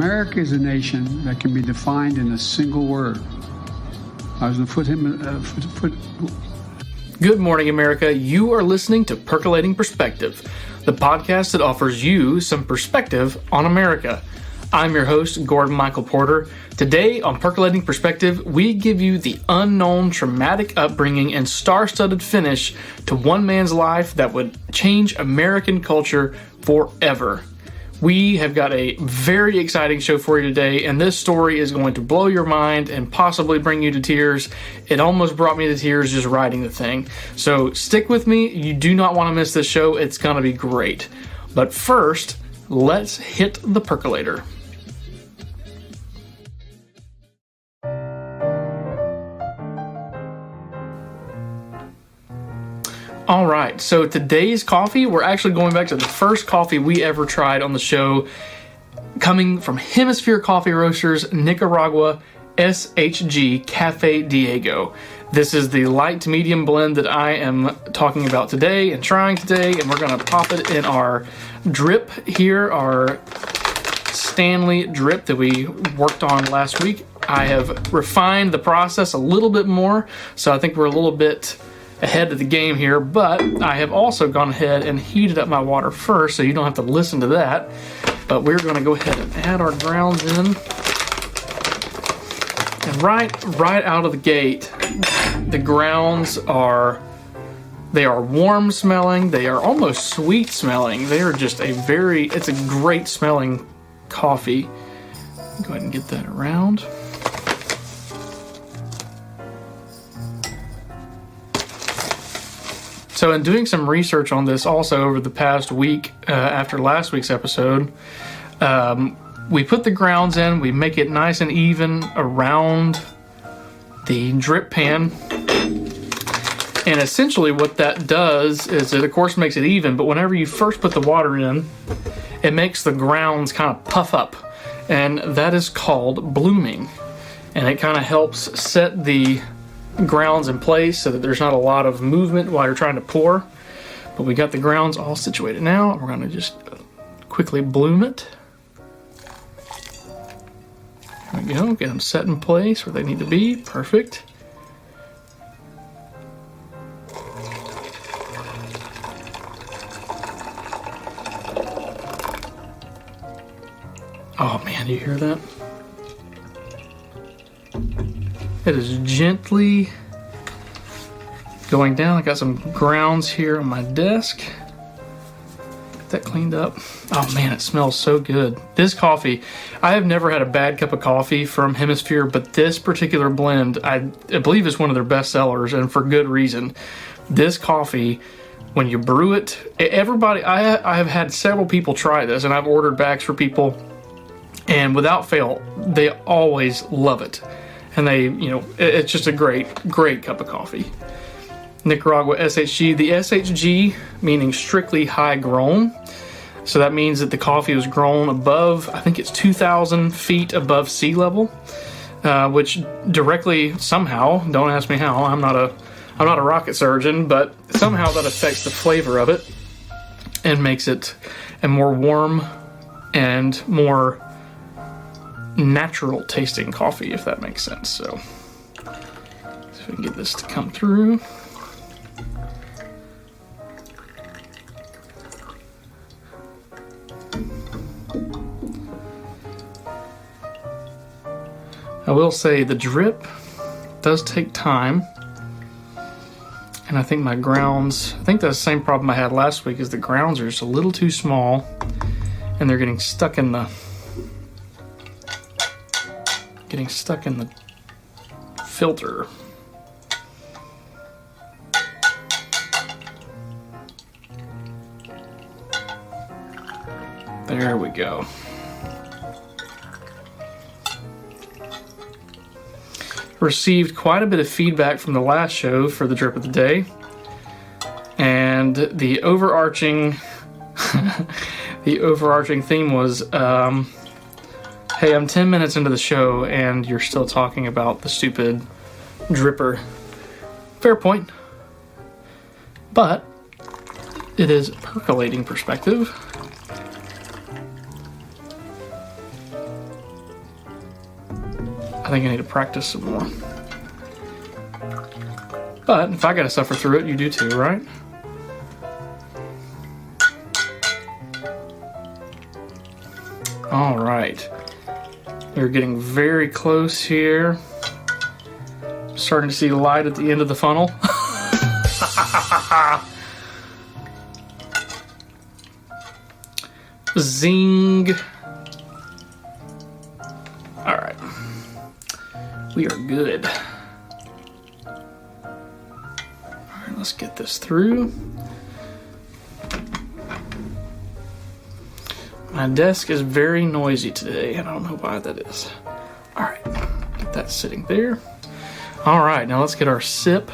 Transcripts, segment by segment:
America is a nation that can be defined in a single word. I was going to put Good morning, America. You are listening to Percolating Perspective, the podcast that offers you some perspective on America. I'm your host, Gordon Michael Porter. Today on Percolating Perspective, we give you the unknown, traumatic upbringing and star-studded finish to one man's life that would change American culture forever. We have got a very exciting show for you today, and this story is going to blow your mind and possibly bring you to tears. It almost brought me to tears just writing the thing. So stick with me. You do not want to miss this show. It's going to be great. But first, let's hit the percolator. All right, so today's coffee, we're actually going back to the first coffee we ever tried on the show, coming from Hemisphere Coffee Roasters, Nicaragua, SHG Cafe Diego. This is the light to medium blend that I am talking about today and trying today, and we're going to pop it in our drip here, our Stanley drip that we worked on last week. I have refined the process a little bit more, so I think we're a little bit ahead of the game here, but I have also gone ahead and heated up my water first, so you don't have to listen to that. But we're going to go ahead and add our grounds in. And right out of the gate, the grounds are warm smelling. They are almost sweet smelling. They are just it's a great smelling coffee. Go ahead and get that around. So in doing some research on this also over the past week after last week's episode, we put the grounds in, we make it nice and even around the drip pan. And essentially what that does is it of course makes it even, but whenever you first put the water in, it makes the grounds kind of puff up. And that is called blooming. And it kind of helps set the grounds in place so that there's not a lot of movement while you're trying to pour. But we got the grounds all situated now. We're going to just quickly bloom it. There we go. Get them set in place where they need to be. Perfect. Oh man, do you hear that? It is gently going down. I got some grounds here on my desk. Get that cleaned up. Oh man, it smells so good. This coffee, I have never had a bad cup of coffee from Hemisphere, but this particular blend, I believe is one of their best sellers, and for good reason. This coffee, when you brew it, I have had several people try this, and I've ordered bags for people, and without fail, they always love it. And it's just a great cup of coffee. Nicaragua SHG. The SHG meaning strictly high grown. So that means that the coffee was grown above, I think it's 2,000 feet above sea level, which directly somehow, don't ask me how, I'm not a rocket surgeon, but somehow that affects the flavor of it and makes it a more warm and more natural tasting coffee, if that makes sense. So we can get this to come through. I will say the drip does take time, and I think my grounds, I think that's the same problem I had last week, is the grounds are just a little too small and they're getting stuck in the filter. There we go. Received quite a bit of feedback from the last show for the drip of the day, and the overarching theme was hey, I'm 10 minutes into the show and you're still talking about the stupid dripper. Fair point. But it is percolating perspective. I think I need to practice some more. But if I got to suffer through it, you do too, right? All right. We're getting very close here. Starting to see light at the end of the funnel. Zing. All right. We are good. All right, let's get this through. My desk is very noisy today, and I don't know why that is. All right, get that sitting there. All right, now let's get our sip.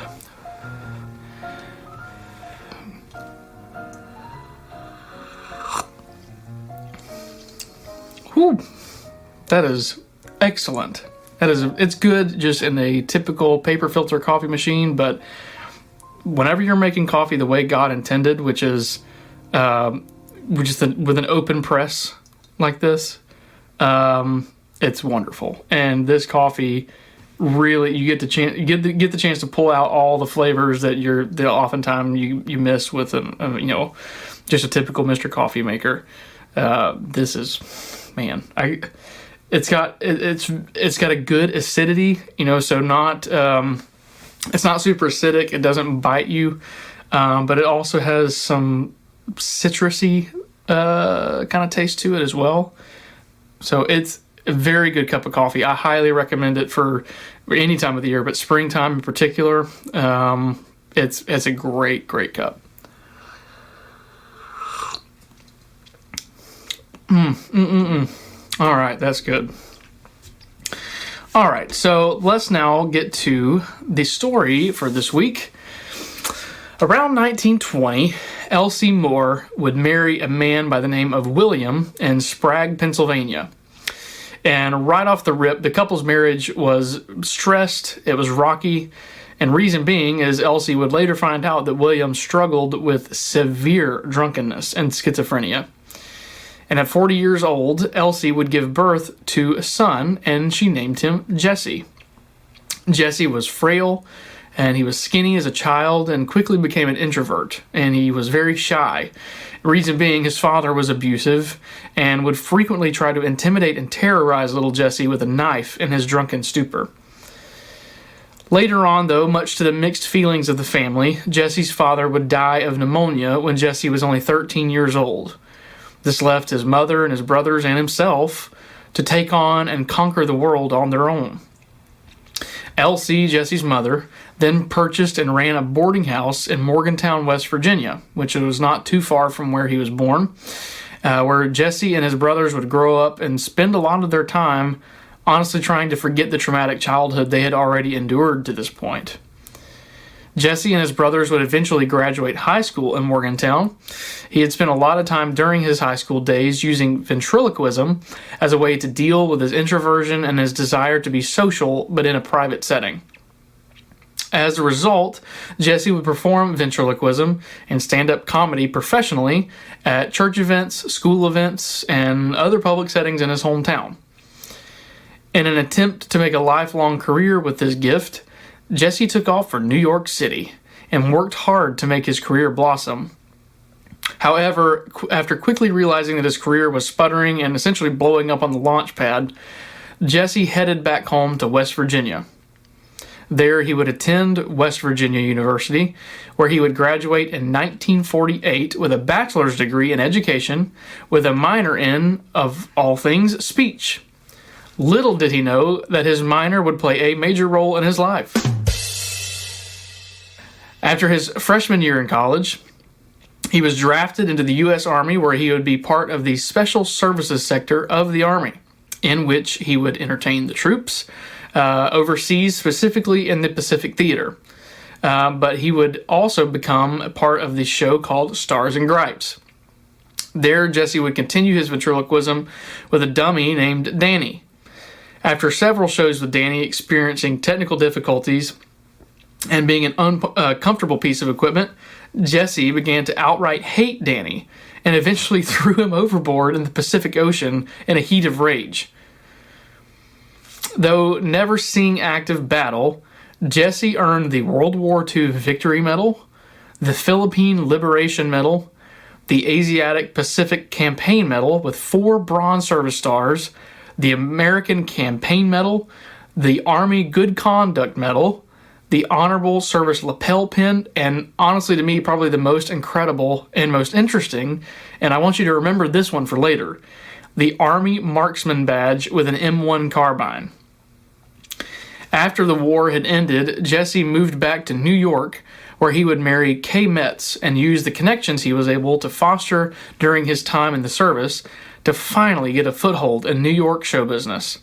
Whew, that is excellent. It's good just in a typical paper filter coffee machine, but whenever you're making coffee the way God intended, which is with an open press like this, it's wonderful. And this coffee really, you get the chance to pull out all the flavors that oftentimes you miss with just a typical Mr. Coffee maker. This is, man, it's got a good acidity, so not it's not super acidic. It doesn't bite you, but it also has some citrusy kind of taste to it as well. So it's a very good cup of coffee. I highly recommend it for any time of the year, but springtime in particular. It's a great cup. All right, that's good. All right, so let's now get to the story for this week. Around 1920, Elsie Moore would marry a man by the name of William in Sprague, Pennsylvania. And right off the rip, the couple's marriage was stressed, it was rocky, and reason being is Elsie would later find out that William struggled with severe drunkenness and schizophrenia. And at 40 years old, Elsie would give birth to a son, and she named him Jesse. Jesse was frail, and he was skinny as a child and quickly became an introvert, and he was very shy. Reason being, his father was abusive and would frequently try to intimidate and terrorize little Jesse with a knife in his drunken stupor. Later on, though, much to the mixed feelings of the family, Jesse's father would die of pneumonia when Jesse was only 13 years old. This left his mother and his brothers and himself to take on and conquer the world on their own. Elsie, Jesse's mother, then purchased and ran a boarding house in Morgantown, West Virginia, which was not too far from where he was born, where Jesse and his brothers would grow up and spend a lot of their time honestly trying to forget the traumatic childhood they had already endured to this point. Jesse and his brothers would eventually graduate high school in Morgantown. He had spent a lot of time during his high school days using ventriloquism as a way to deal with his introversion and his desire to be social, but in a private setting. As a result, Jesse would perform ventriloquism and stand-up comedy professionally at church events, school events, and other public settings in his hometown. In an attempt to make a lifelong career with this gift, Jesse took off for New York City and worked hard to make his career blossom. However, after quickly realizing that his career was sputtering and essentially blowing up on the launch pad, Jesse headed back home to West Virginia. There he would attend West Virginia University, where he would graduate in 1948 with a bachelor's degree in education with a minor in, of all things, speech. Little did he know that his minor would play a major role in his life. After his freshman year in college, he was drafted into the U.S. Army, where he would be part of the Special Services sector of the Army, in which he would entertain the troops overseas, specifically in the Pacific Theater. But he would also become a part of the show called Stars and Gripes. There, Jesse would continue his ventriloquism with a dummy named Danny. After several shows with Danny experiencing technical difficulties and being an uncomfortable piece of equipment, Jesse began to outright hate Danny and eventually threw him overboard in the Pacific Ocean in a heat of rage. Though never seeing active battle, Jesse earned the World War II Victory Medal, the Philippine Liberation Medal, the Asiatic Pacific Campaign Medal with 4 Bronze Service Stars, the American Campaign Medal, the Army Good Conduct Medal, the Honorable Service Lapel Pin, and honestly to me probably the most incredible and most interesting, and I want you to remember this one for later, the Army Marksman Badge with an M1 carbine. After the war had ended, Jesse moved back to New York, where he would marry Kay Metz and use the connections he was able to foster during his time in the service to finally get a foothold in New York show business.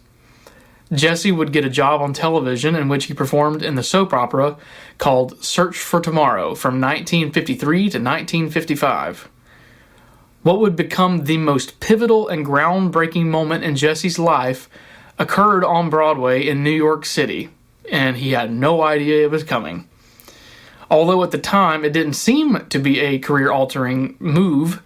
Jesse would get a job on television in which he performed in the soap opera called Search for Tomorrow from 1953 to 1955. What would become the most pivotal and groundbreaking moment in Jesse's life occurred on Broadway in New York City, and he had no idea it was coming. Although at the time it didn't seem to be a career-altering move,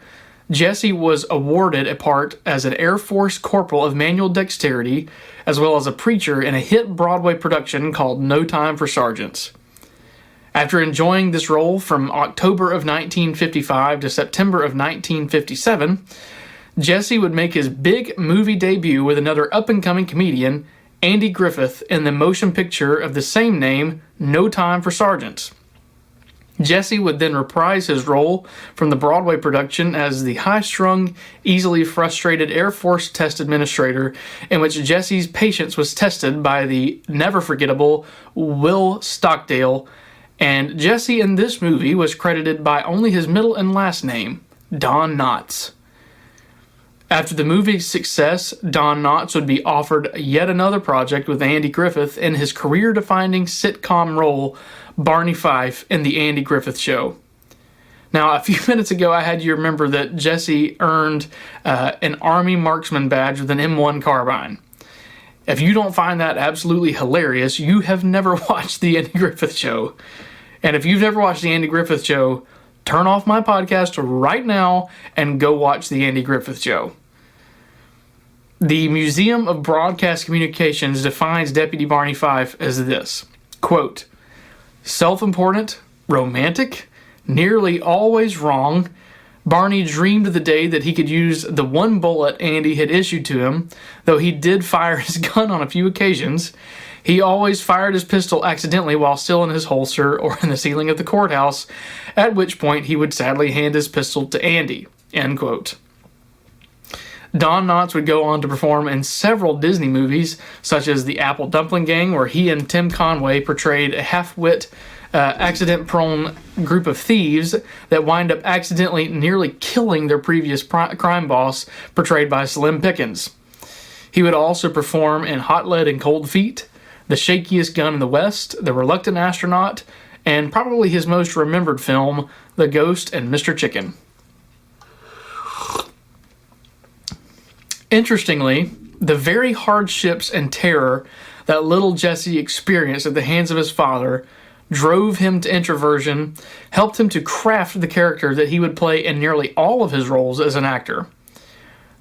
Jesse was awarded a part as an Air Force Corporal of Manual Dexterity, as well as a preacher in a hit Broadway production called No Time for Sergeants. After enjoying this role from October of 1955 to September of 1957, Jesse would make his big movie debut with another up-and-coming comedian, Andy Griffith, in the motion picture of the same name, No Time for Sergeants. Jesse would then reprise his role from the Broadway production as the high-strung, easily frustrated Air Force test administrator, in which Jesse's patience was tested by the never-forgettable Will Stockdale, and Jesse in this movie was credited by only his middle and last name, Don Knotts. After the movie's success, Don Knotts would be offered yet another project with Andy Griffith in his career-defining sitcom role, Barney Fife, in The Andy Griffith Show. Now, a few minutes ago, I had you remember that Jesse earned an Army Marksman Badge with an M1 carbine. If you don't find that absolutely hilarious, you have never watched The Andy Griffith Show. And if you've never watched The Andy Griffith Show, turn off my podcast right now and go watch The Andy Griffith Show. The Museum of Broadcast Communications defines Deputy Barney Fife as this, quote, self-important, romantic, nearly always wrong, Barney dreamed of the day that he could use the one bullet Andy had issued to him, though he did fire his gun on a few occasions. He always fired his pistol accidentally while still in his holster or in the ceiling of the courthouse, at which point he would sadly hand his pistol to Andy, end quote. Don Knotts would go on to perform in several Disney movies, such as The Apple Dumpling Gang, where he and Tim Conway portrayed a half-wit, accident-prone group of thieves that wind up accidentally nearly killing their previous crime boss, portrayed by Slim Pickens. He would also perform in Hot Lead and Cold Feet, The Shakiest Gun in the West, The Reluctant Astronaut, and probably his most remembered film, The Ghost and Mr. Chicken. Interestingly, the very hardships and terror that little Jesse experienced at the hands of his father drove him to introversion, helped him to craft the character that he would play in nearly all of his roles as an actor.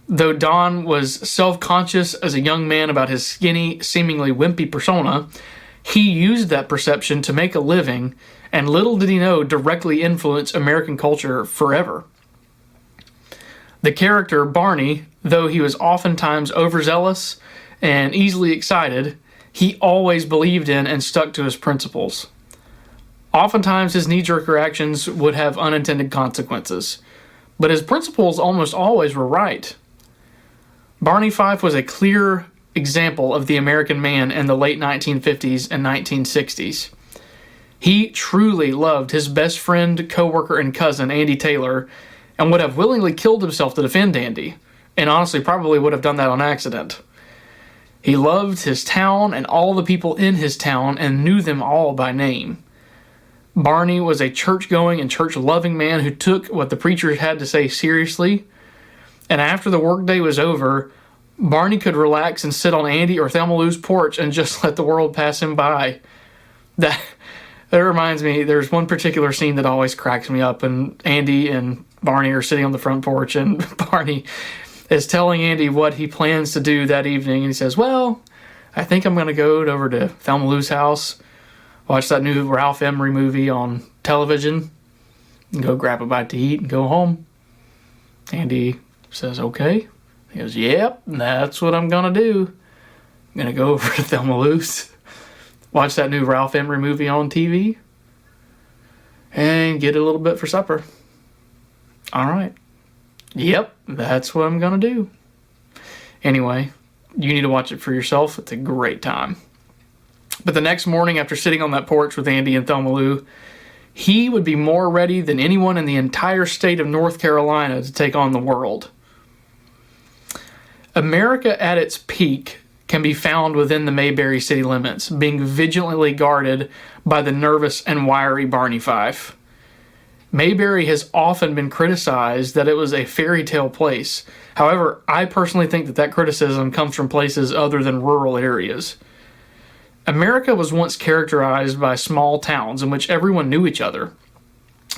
Though Don was self-conscious as a young man about his skinny, seemingly wimpy persona, he used that perception to make a living, and little did he know directly influence American culture forever. The character, Barney, though he was oftentimes overzealous and easily excited, he always believed in and stuck to his principles. Oftentimes his knee-jerk reactions would have unintended consequences, but his principles almost always were right. Barney Fife was a clear example of the American man in the late 1950s and 1960s. He truly loved his best friend, co-worker, and cousin, Andy Taylor, and would have willingly killed himself to defend Andy, and honestly probably would have done that on accident. He loved his town and all the people in his town and knew them all by name. Barney was a church-going and church-loving man who took what the preachers had to say seriously, and after the workday was over, Barney could relax and sit on Andy or Thelma Lou's porch and just let the world pass him by. That reminds me, there's one particular scene that always cracks me up, and Andy and Barney are sitting on the front porch, and Barney is telling Andy what he plans to do that evening, and he says, well, I think I'm going to go over to Thelma Lou's house, watch that new Ralph Emery movie on television, and go grab a bite to eat and go home. Andy says, okay. He goes, yep, that's what I'm going to do. I'm going to go over to Thelma Lou's, watch that new Ralph Emery movie on TV, and get a little bit for supper. All right. Yep, that's what I'm going to do. Anyway, you need to watch it for yourself. It's a great time. But the next morning, after sitting on that porch with Andy and Thelma Lou, he would be more ready than anyone in the entire state of North Carolina to take on the world. America at its peak can be found within the Mayberry city limits, being vigilantly guarded by the nervous and wiry Barney Fife. Mayberry has often been criticized that it was a fairy tale place. However, I personally think that criticism comes from places other than rural areas. America was once characterized by small towns in which everyone knew each other.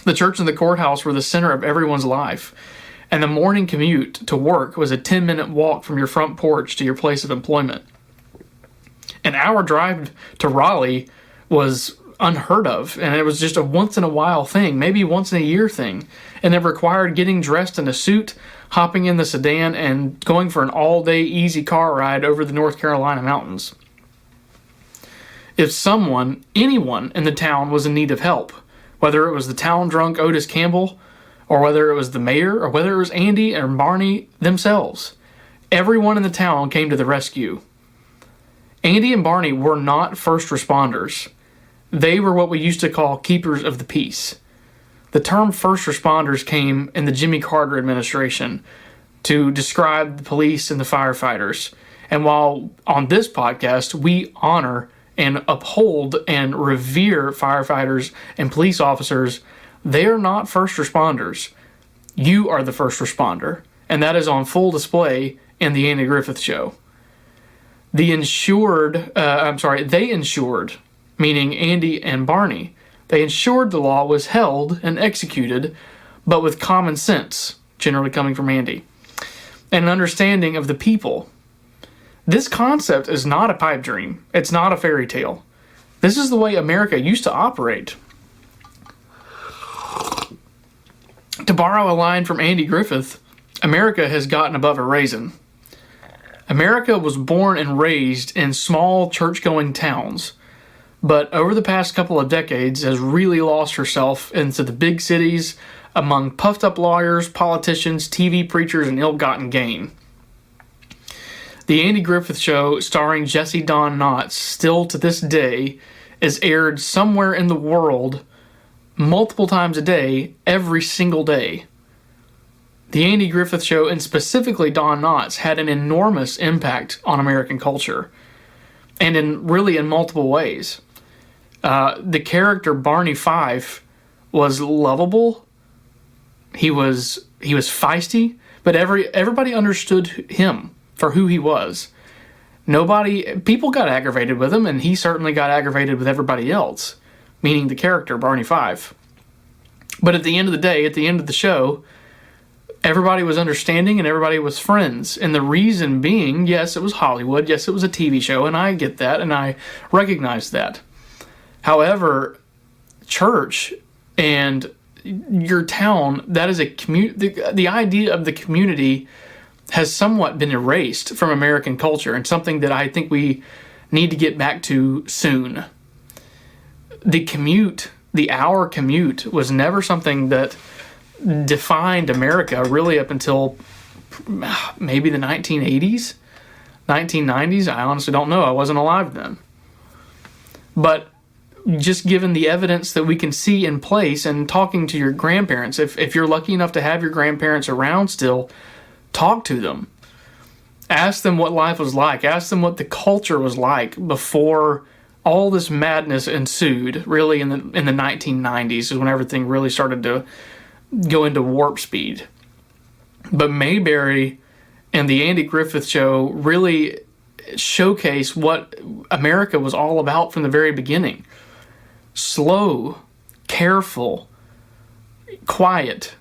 The church and the courthouse were the center of everyone's life, and the morning commute to work was a 10-minute walk from your front porch to your place of employment. An hour drive to Raleigh was unheard of, and it was just a once-in-a-while thing, maybe once-in-a-year thing, and it required getting dressed in a suit, hopping in the sedan, and going for an all-day easy car ride over the North Carolina mountains. If anyone in the town was in need of help, whether it was the town drunk Otis Campbell, or whether it was the mayor, or whether it was Andy or Barney themselves, everyone in the town came to the rescue. Andy and Barney were not first responders. They were what we used to call keepers of the peace. The term first responders came in the Jimmy Carter administration to describe the police and the firefighters. And while on this podcast we honor and uphold and revere firefighters and police officers, they are not first responders. You are the first responder, and that is on full display in the Andy Griffith Show. They ensured, meaning Andy and Barney, they ensured the law was held and executed, but with common sense, generally coming from Andy, and an understanding of the people. This concept is not a pipe dream. It's not a fairy tale. This is the way America used to operate. To borrow a line from Andy Griffith, America has gotten above a raisin. America was born and raised in small church-going towns, but over the past couple of decades has really lost herself into the big cities among puffed-up lawyers, politicians, TV preachers, and ill-gotten gain. The Andy Griffith Show, starring Jesse Don Knotts, still to this day is aired somewhere in the world multiple times a day, every single day. The Andy Griffith Show, and specifically Don Knotts, had an enormous impact on American culture, and in multiple ways. The character Barney Fife was lovable. He was feisty, but everybody understood him for who he was. People got aggravated with him, and he certainly got aggravated with everybody else, meaning the character Barney Fife. But at the end of the day, at the end of the show, everybody was understanding and everybody was friends. And the reason being, yes, it was Hollywood, yes, it was a TV show, and I get that, and I recognize that. However, church and your town, that is the idea of the community has somewhat been erased from American culture, and something that I think we need to get back to soon. The hour commute was never something that defined America really up until maybe the 1980s, 1990s. I honestly don't know. I wasn't alive then. But just given the evidence that we can see in place, and talking to your grandparents, if you're lucky enough to have your grandparents around still, talk to them. Ask them what life was like. Ask them what the culture was like before all this madness ensued, really in the 1990s is when everything really started to go into warp speed. But Mayberry and the Andy Griffith Show really showcase what America was all about from the very beginning. Slow, careful, quiet.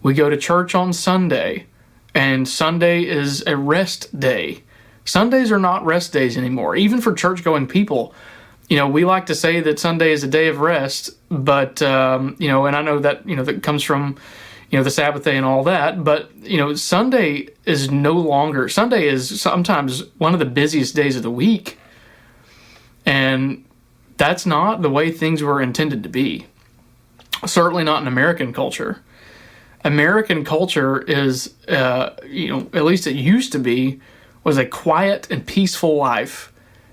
We go to church on Sunday, and Sunday is a rest day. Sundays are not rest days anymore, even for church-going people. We like to say that Sunday is a day of rest, but, and I know that, that comes from, the Sabbath day and all that, but, Sunday is no longer, Sunday is sometimes one of the busiest days of the week. And that's not the way things were intended to be. Certainly not in American culture. American culture is, at least it used to be, was a quiet and peaceful life.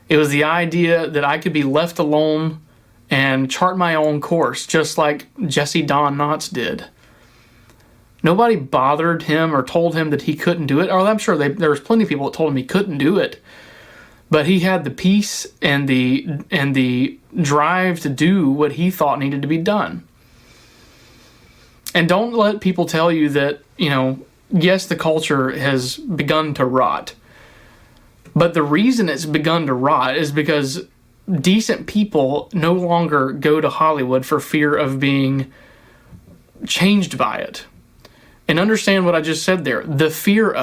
It was the idea that I could be left alone and chart my own course, just like Jesse Don Knotts did. Nobody bothered him or told him that he couldn't do it. Or I'm sure there was plenty of people that told him he couldn't do it. But he had the peace and the drive to do what he thought needed to be done. And don't let people tell you that, yes, the culture has begun to rot. But the reason it's begun to rot is because decent people no longer go to Hollywood for fear of being changed by it. And understand what I just said there. The fear,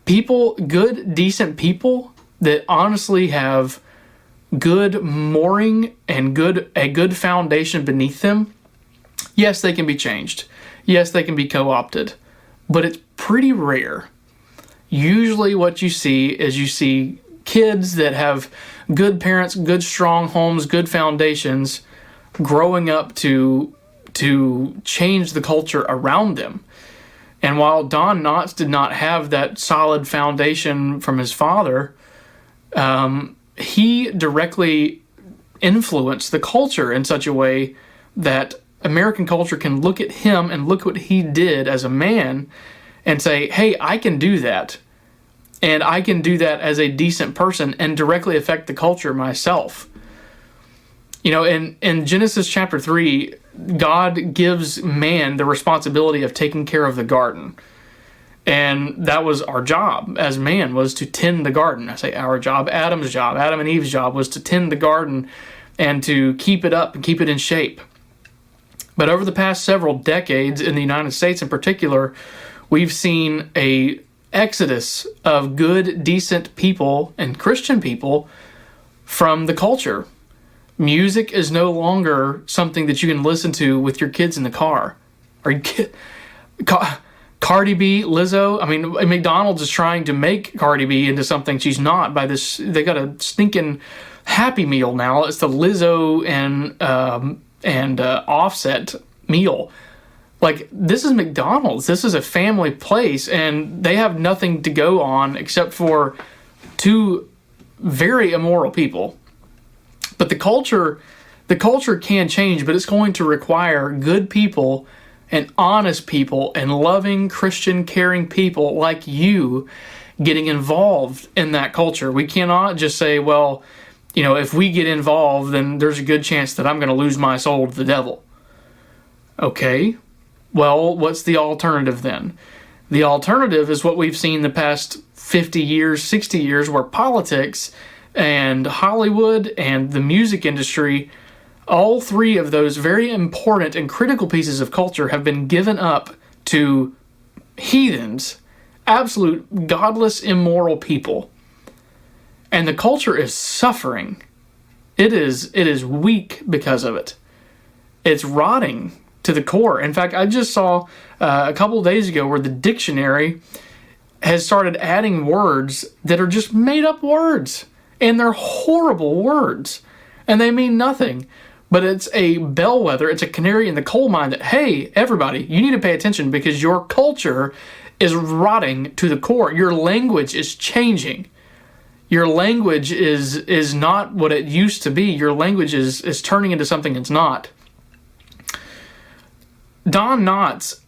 people, good, decent people that honestly have good mooring and a good foundation beneath them, yes, they can be changed. Yes, they can be co-opted. But it's pretty rare. Usually what you see kids that have good parents, good strong homes, good foundations, growing up to change the culture around them. And while Don Knotts did not have that solid foundation from his father, he directly influenced the culture in such a way that American culture can look at him and look what he did as a man and say, hey, I can do that. And I can do that as a decent person and directly affect the culture myself. In Genesis chapter 3, God gives man the responsibility of taking care of the garden. And that was our job as man, was to tend the garden. I say our job, Adam and Eve's job was to tend the garden and to keep it up and keep it in shape. But over the past several decades, in the United States in particular, we've seen a exodus of good, decent people and Christian people from the culture. Music is no longer something that you can listen to with your kids in the car. Cardi B, Lizzo. I mean, McDonald's is trying to make Cardi B into something she's not by this. They got a stinking Happy Meal now. It's the Lizzo and Offset meal. Like, this is McDonald's. This is a family place, and they have nothing to go on except for two very immoral people. But the culture can change, but it's going to require good people and honest people and loving, Christian, caring people like you getting involved in that culture. We cannot just say, well, if we get involved, then there's a good chance that I'm going to lose my soul to the devil. Okay, well, what's the alternative then? The alternative is what we've seen the past 50 years, 60 years, where politics and Hollywood and the music industry, all three of those very important and critical pieces of culture have been given up to heathens, absolute godless, immoral people. And the culture is suffering. It is weak because of it. It's rotting to the core. In fact, I just saw a couple of days ago where the dictionary has started adding words that are just made up words. And they're horrible words. And they mean nothing. But it's a bellwether, it's a canary in the coal mine that, hey, everybody, you need to pay attention because your culture is rotting to the core. Your language is changing. Your language is not what it used to be. Your language is turning into something it's not. Don Knotts,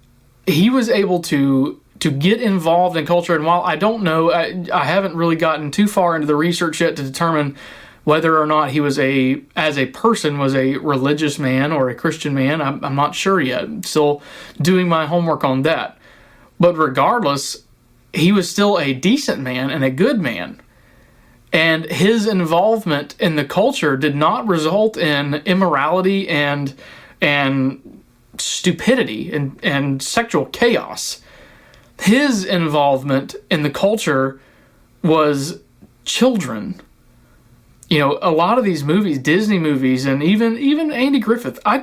he was able to get involved in culture, and while I don't know, I haven't really gotten too far into the research yet to determine whether or not he was as a person was a religious man or a Christian man. I'm not sure yet. I'm still doing my homework on that. But regardless, he was still a decent man and a good man. And his involvement in the culture did not result in immorality and stupidity and sexual chaos. His involvement in the culture was children. You know, a lot of these movies, Disney movies, and even Andy Griffith. I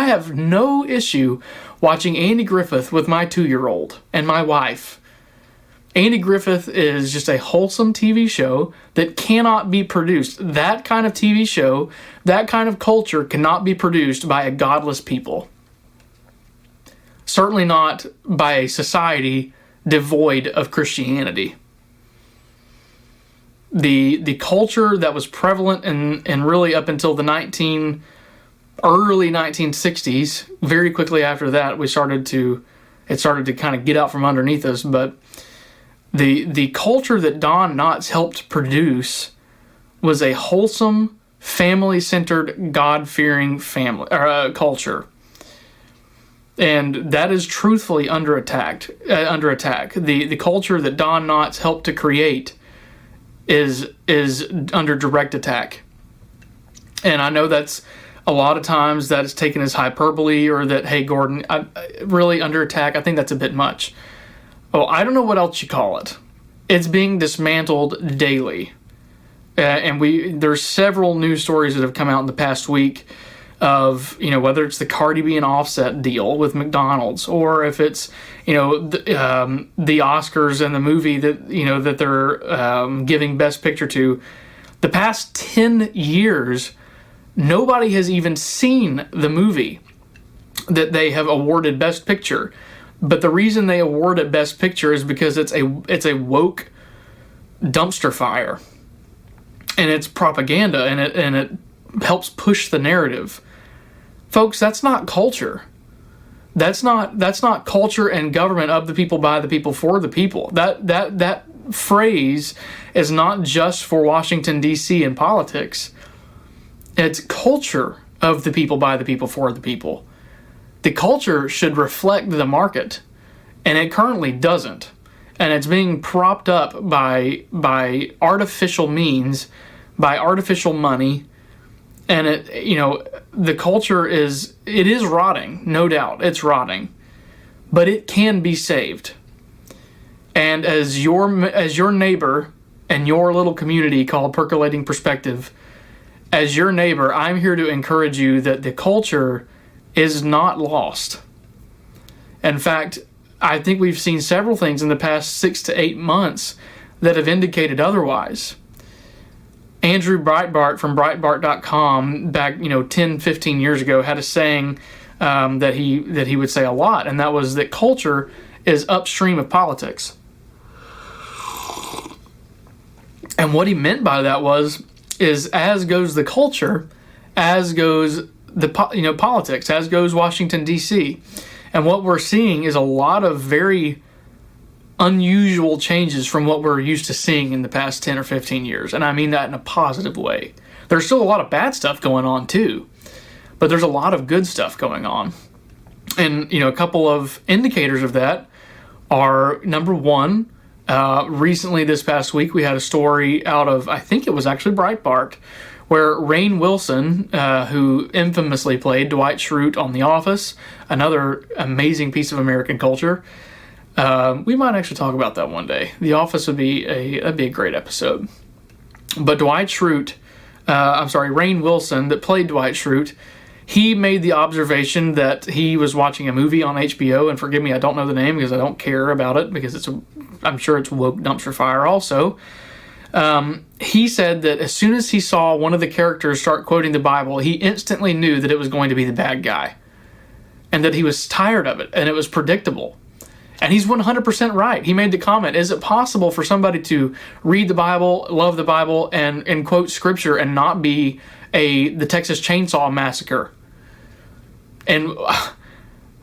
have no issue watching Andy Griffith with my 2-year-old and my wife. Andy Griffith is just a wholesome TV show that cannot be produced. That kind of TV show, that kind of culture cannot be produced by a godless people. Certainly not by a society devoid of Christianity. The culture that was prevalent and really up until the early 1960s, very quickly after that it started to kind of get out from underneath us, but the culture that Don Knotts helped produce was a wholesome, family-centered, God-fearing culture. And that is truthfully under attack. The culture that Don Knotts helped to create is under direct attack. And I know that's a lot of times that is taken as hyperbole, or that, hey, Gordon, really under attack. I think that's a bit much. Oh, I don't know what else you call it. It's being dismantled daily. And there's several news stories that have come out in the past week of, you know, whether it's the Cardi B and Offset deal with McDonald's, or if it's, you know, the Oscars and the movie that, you know, that they're giving Best Picture to. The past 10 years, nobody has even seen the movie that they have awarded Best Picture. But the reason they award it Best Picture is because it's a woke dumpster fire, and it's propaganda, and it helps push the narrative. Folks, that's not culture. That's not culture and government of the people, by the people, for the people. That phrase is not just for Washington, D.C. and politics. It's culture of the people, by the people, for the people. The culture should reflect the market, and it currently doesn't. And it's being propped up by artificial means, by artificial money, and it, you know, the culture is rotting, no doubt, it's rotting, but it can be saved. And as your neighbor and your little community called Percolating Perspective, as your neighbor, I'm here to encourage you that the culture is not lost. In fact, I think we've seen several things in the past 6 to 8 months that have indicated otherwise. Andrew Breitbart from Breitbart.com back, 10, 15 years ago had a saying that he would say a lot, and that was that culture is upstream of politics. And what he meant by that is as goes the culture, as goes the politics, as goes Washington, D.C. And what we're seeing is a lot of very unusual changes from what we're used to seeing in the past 10 or 15 years. And I mean that in a positive way. There's still a lot of bad stuff going on too, but there's a lot of good stuff going on. And, a couple of indicators of that are, number one, recently this past week we had a story out of, I think it was actually Breitbart, where Rainn Wilson, who infamously played Dwight Schrute on The Office, another amazing piece of American culture. We might actually talk about that one day. The Office would be a great episode. But Rainn Wilson, that played Dwight Schrute, he made the observation that he was watching a movie on HBO, and forgive me, I don't know the name because I don't care about it, because I'm sure it's woke dumpster fire also. He said that as soon as he saw one of the characters start quoting the Bible, he instantly knew that it was going to be the bad guy, and that he was tired of it, and it was predictable. And he's 100% right. He made the comment, is it possible for somebody to read the Bible, love the Bible, and quote Scripture and not be the Texas Chainsaw Massacre? And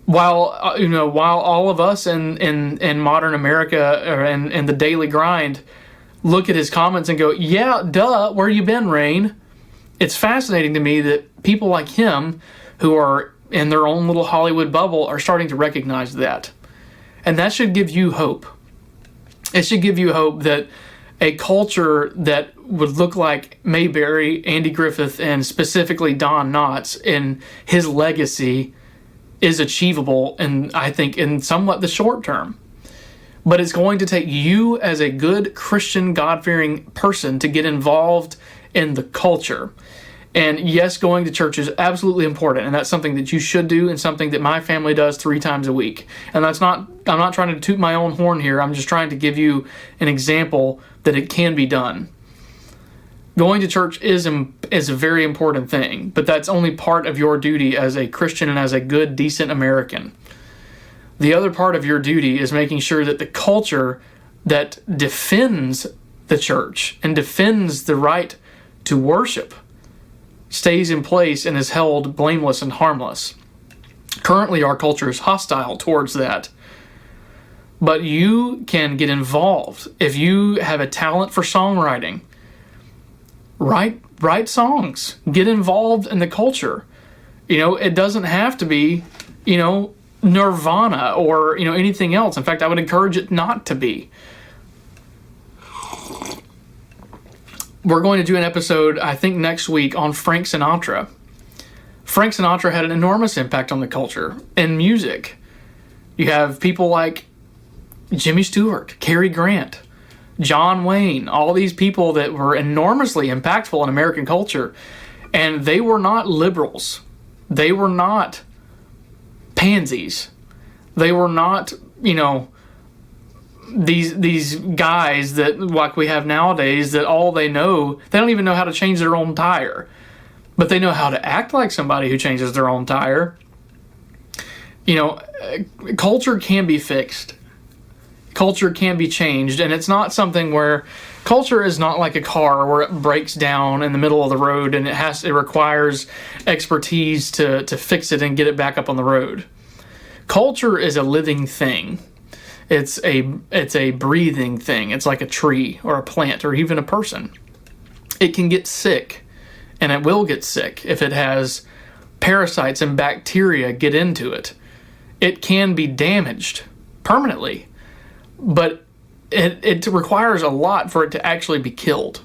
while all of us in modern America or in the daily grind look at his comments and go, yeah, duh, where you been, Rainn? It's fascinating to me that people like him, who are in their own little Hollywood bubble, are starting to recognize that. And that should give you hope. It should give you hope that a culture that would look like Mayberry, Andy Griffith, and specifically Don Knotts in his legacy is achievable, and I think in somewhat the short term. But it's going to take you as a good Christian, God-fearing person to get involved in the culture. And yes, going to church is absolutely important, and that's something that you should do and something that my family does 3 times a week. And I'm not trying to toot my own horn here. I'm just trying to give you an example that it can be done. Going to church is a very important thing, but that's only part of your duty as a Christian and as a good, decent American. The other part of your duty is making sure that the culture that defends the church and defends the right to worship stays in place and is held blameless and harmless. Currently, our culture is hostile towards that. But you can get involved. If you have a talent for songwriting, write songs. Get involved in the culture. It doesn't have to be, Nirvana or, anything else. In fact, I would encourage it not to be. We're going to do an episode, I think, next week on Frank Sinatra. Frank Sinatra had an enormous impact on the culture and music. You have people like Jimmy Stewart, Cary Grant, John Wayne, all these people that were enormously impactful in American culture. And they were not liberals. They were not pansies. They were not, these guys that like we have nowadays that all they don't even know how to change their own tire, but they know how to act like somebody who changes their own tire. Culture can be fixed. Culture can be changed, and it's not something where culture is not like a car where it breaks down in the middle of the road and it requires expertise to fix it and get it back up on the road. Culture is a living thing. It's a breathing thing. It's like a tree or a plant or even a person. It can get sick, and it will get sick if it has parasites and bacteria get into it. It can be damaged permanently, but it requires a lot for it to actually be killed.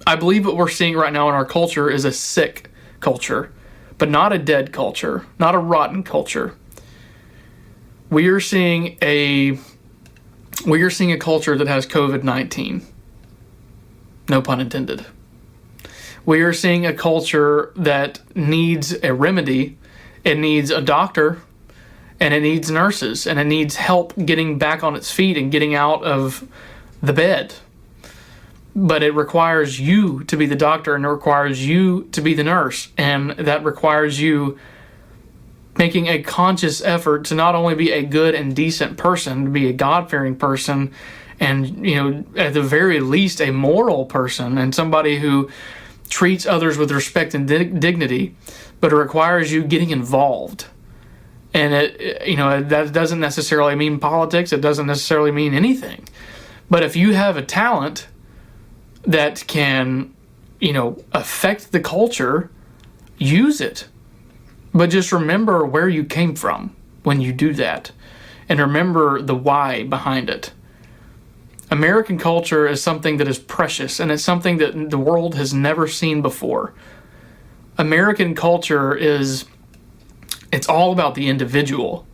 I believe what we're seeing right now in our culture is a sick culture, but not a dead culture, not a rotten culture. We are seeing a culture that has COVID-19. No pun intended. We are seeing a culture that needs a remedy. It needs a doctor, and it needs nurses, and it needs help getting back on its feet and getting out of the bed. But it requires you to be the doctor, and it requires you to be the nurse, and that requires you making a conscious effort to not only be a good and decent person, to be a God-fearing person, and, at the very least, a moral person, and somebody who treats others with respect and dignity, but it requires you getting involved. And that doesn't necessarily mean politics. It doesn't necessarily mean anything. But if you have a talent that can, affect the culture, use it. But just remember where you came from when you do that. And remember the why behind it. American culture is something that is precious, and it's something that the world has never seen before. American culture it's all about the individual.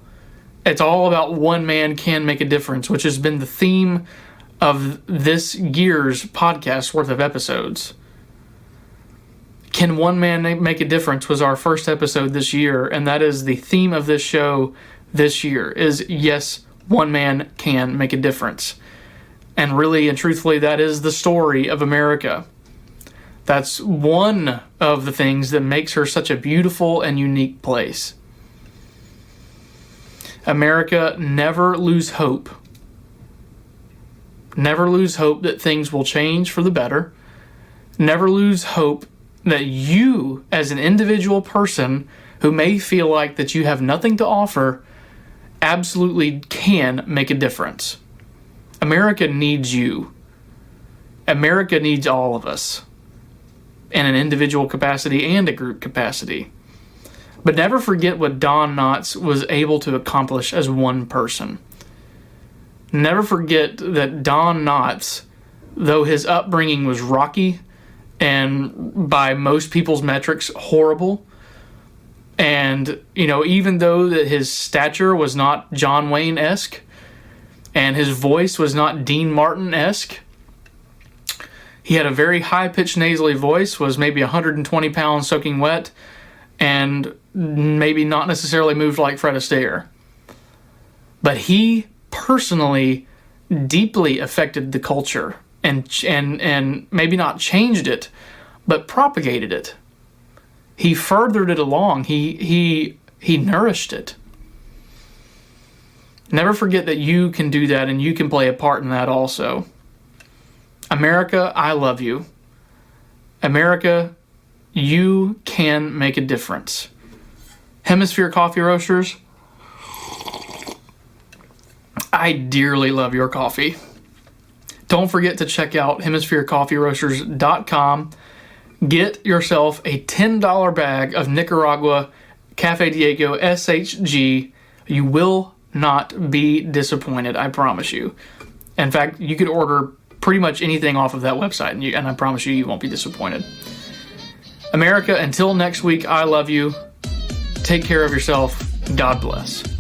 It's all about one man can make a difference, which has been the theme of this year's podcast worth of episodes. Can one man make a difference was our first episode this year, and that is the theme of this show this year is, yes, one man can make a difference. And really and truthfully, that is the story of America. That's one of the things that makes her such a beautiful and unique place. America, never lose hope. Never lose hope that things will change for the better. Never lose hope that you, as an individual person who may feel like that you have nothing to offer, absolutely can make a difference. America needs you. America needs all of us in an individual capacity and a group capacity. But never forget what Don Knotts was able to accomplish as one person. Never forget that Don Knotts, though his upbringing was rocky and by most people's metrics horrible, and even though that his stature was not John Wayne-esque, and his voice was not Dean Martin-esque. He had a very high-pitched nasally voice, was maybe 120 pounds soaking wet, and maybe not necessarily moved like Fred Astaire. But he personally deeply affected the culture and maybe not changed it, but propagated it. He furthered it along. He nourished it. Never forget that you can do that and you can play a part in that also. America, I love you. America, you can make a difference. Hemisphere Coffee Roasters, I dearly love your coffee. Don't forget to check out hemispherecoffeeroasters.com. Get yourself a $10 bag of Nicaragua Cafe Diego SHG. You will not be disappointed, I promise you. In fact, you could order pretty much anything off of that website, and I promise you won't be disappointed. America, until next week, I love you. Take care of yourself. God bless.